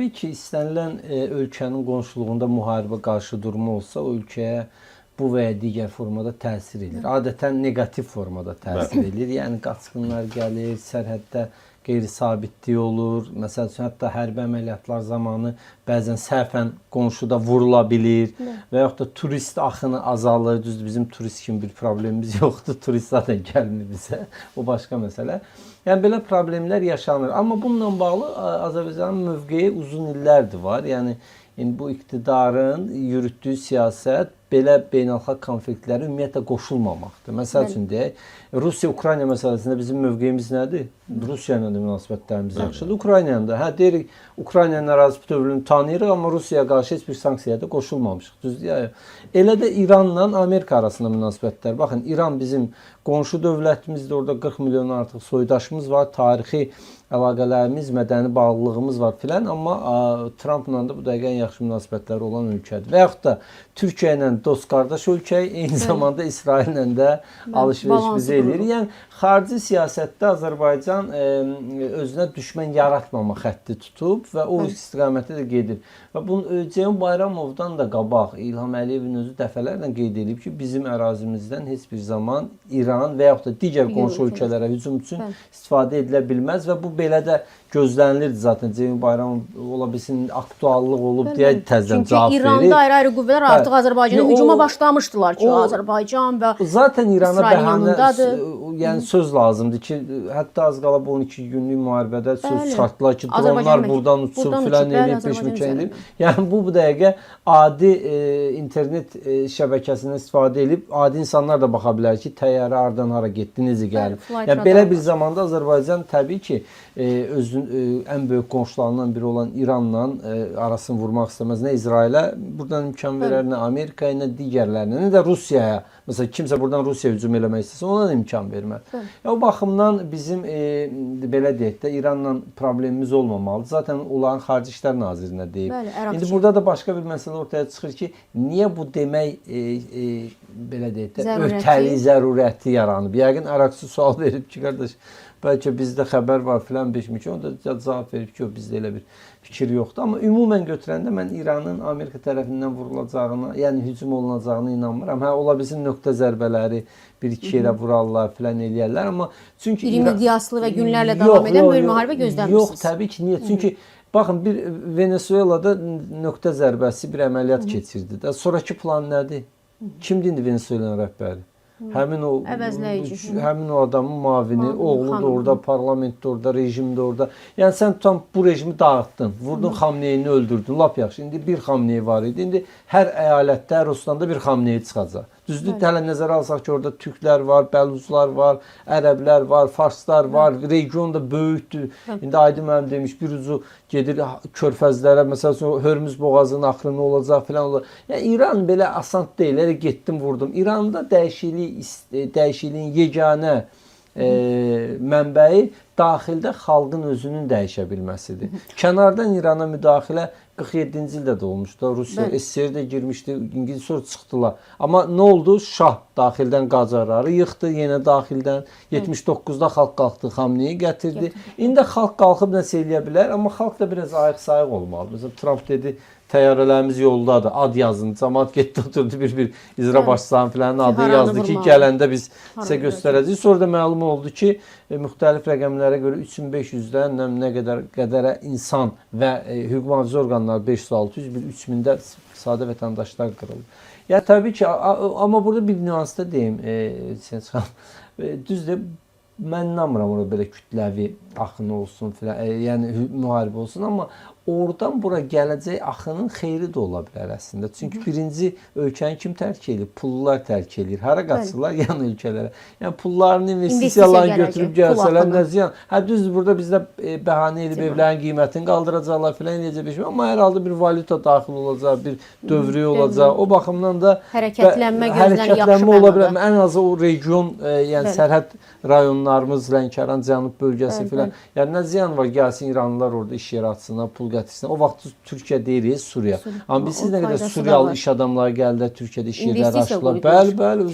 təbii ki, istənilən ölkənin qonşuluğunda müharibə qarşı durumu olsa, o ölkəyə bu və ya digər formada təsir edir. Adətən neqativ formada təsir edir. Yəni qaçqınlar gəlir, sərhəddə qeyri-sabitlik olur. Məsəl üçün, hətta hərbi əməliyyatlar zamanı bəzən səhvən qonşuda vurula bilir və yaxud da turist axını azalır. Düzdür, bizim turist kimi bir problemimiz yoxdur. Turist zaten gəlmir bizə. O başqa məsələ. Yəni belə problemlər yaşanır. Amma bununla bağlı Azərbaycanın mövqeyi uzun illərdir var. Yəni bu iqtidarın yürütdüyü siyasət belə beynəlxalq konfliktlərə ümumiyyətlə qoşulmamaqdır. Məsəl üçün deyək, Rusiya-Ukrayna məsələsində bizim mövqeyimiz nədir? Rusiya ilə də münasibətlərimiz yaxşıdır. Ukrayna ilə də. Hə, deyirik, Ukraynanın ərazi bütövlüyünü tanıyırıq, amma Rusiyaya qarşı heç bir sanksiyaya da qoşulmamışıq. Düzdür ya? Elə də İranla Amerika arasında münasibətlər. Baxın, İran bizim qonşu dövlətimizdir. Orada 40 milyon artıq soydaşımız var. Tarixi əlaqələrimiz, mədəni bağlılığımız var filan. Amma Trumpla da bu dəqiqə ən yaxşı münasibətləri olan ölkədir. Və yaxud da Türkiyə ilə dost-qardaş ölkə, eyni zamanda İsraillə də alış-veriş bizi eləyir. Yəni, xarici siyasətdə Azərbaycan özünə düşmən yaratmama xətti tutub və o istiqamətdə də gedir. Və bunu Ceyhun Bayramovdan da qabaq İlham Əliyevin özü dəfələrlə qeyd edib ki, bizim ərazimizdən heç bir zaman İran və yaxud da digər qonşu ölkələrə hücum üçün istifadə edilə bilməz və bu belə də gözlənilirdi zaten. Ceyhun Bayramov ola bilsin aktuallıq olub deyə təzədən cavab verir. Çünki İranda ayrı-ayrı qüvvələr artıq Azərbaycana hücuma başlamışdılar ki, Azərbaycan və zaten İrana bəhanə, yəni Hı. söz lazımdır ki, hətta az qalıb 12 günlük müharibədə söz çıxartdılar ki, dronlar buradan uçub filan eləyib, peşməkən eləyib. Yəni bu dəqiqə adi internet şəbəkəsindən istifadə edib, adi insanlar da baxa bilər ki, təyyarə hardan hara getdi, necə gəlib. Yəni belə bir zamanda Azərbaycan təbii ki, özünün ən böyük qonşularından biri olan İranla arasını vurmaq istəməz. Nə İsrailə buradan imkan verər, nə Amerikaya, nə digərlərinə, nə də Rusiyaya. Məsələn, kimsə buradan Rusiyaya hücum eləmək istəsə, ona da imkan verməz. O baxımdan bizim belə deyək də İranla problemimiz olmamalıdır. Zaten onların Xarici İşlər Nazirinə deyib. İndi burada da başqa bir məsələ ortaya çıxır ki, niyə bu demək belə deyək də ötəli zərurəti yaranıb? Yəqin Əraqçı sual verib ki, qardaş, bəlkə bizdə xəbər var filan beşmiş. O da cavab verib ki, bizdə elə bir fikir yoxdur. Amma ümumən götürəndə mən İranın Amerika tərəfindən vurulacağına, yəni hücum olunacağına inanmıram. Hə, ola bilsin nöqtə zərbələri bir-iki yerə vurarlar, filan eləyərlər. Amma çünki iri miqyaslı və günlərlə davam edən bir müharibə gözləmirsiniz. Yox, təbii ki, niyə? Çünki baxın, bir Venezuelada nöqtə zərbəsi bir əməliyyat keçirdi də. Sonrakı plan nədir? Kimdir indi Venezuelanın rəhbəri? Həmin o adamın mavini, oğlu da orada, parlament də orada, rejim də orada. Yəni sən tam bu rejimi dağıtdın, vurdun Xamneyini öldürdün, lap yaxşı. İndi bir Xamney var idi. İndi hər əyalətdə, hər ostanda bir Xamney çıxacaq. Düzdür, hələ nəzərə alsaq ki, orada türklər var, bəluzlar var, ərəblər var, farslar var, region da böyükdür. İndi Aydın müəllim demiş, bir ucu gedir körfəzlərə, məsələn, Hörmüz boğazının axırı nə olacaq filan olur. Yəni İran belə asant deyil, elə getdim, vurdum. İranda dəyişikliyin yeganə mənbəyi daxildə xalqın özünün dəyişə bilməsidir. Kənardan İrana müdaxilə 47-ci ildə də olmuşdu. Rusiya SSR də girmişdi, İngiliz sonra çıxdılar. Amma nə oldu? Şah daxildən qacarları yıxdı, yenə daxildən. 79-da xalq qalxdı, Xamneyi gətirdi. İndi xalq qalxıb nəsə eləyə bilər, amma xalq da biraz ayıq-sayıq olmalı. Məsələn, Trump dedi, təyyarələrimiz yoldadır, ad yazın. Cəmaət getdi, oturdu bir icra başçılarının filanın adını yazdı ki, gələndə biz sizə göstərəcəyik. Sonra da məlum oldu ki, müxtəlif rəqəmlərə görə 3500-dən nə qədərə insan və hüquq mühafizə orqanları 500-600, bir 3000-də sadə vətəndaşlar qırıldı. Ya təbii ki, amma burada bir nüansda deyim, düzdür, mən inanmıram orada belə kütləvi axını olsun filan, yəni müharibə olsun, amma oradan bura gələcək axının xeyri də ola bilər əslində. Çünki birinci ölkəni kim tərk edir? Pullular tərk edir. Hara qaçırlar? Yan ölkələrə. Yəni pullarını, investisiyalarını götürüb gəlsələr nə ziyan? Hə, düzdür, burada bizdə bəhanə edib evlərin qiymətini qaldıracaqlar filan eləyəcək bir şey. Amma hər halda bir valyuta daxil olacaq, bir dövrü olacaq. O baxımdan da hərəkətlənmə ola bilər. Ən azı o region, yəni sərhəd rayonlarımız, Lənkəran, Cənub bölgəsi filan. Yəni nə ziyan var? Gəlsin İranlılar orada iş yeri açsınlar, pul gətirsin. O vaxt Türkiyə deyirik, Suriya. Amma bilirsiniz nə qədər Suriyalı iş adamları gəldi Türkiyədə iş yerləri açdılar. Bəli, bəli.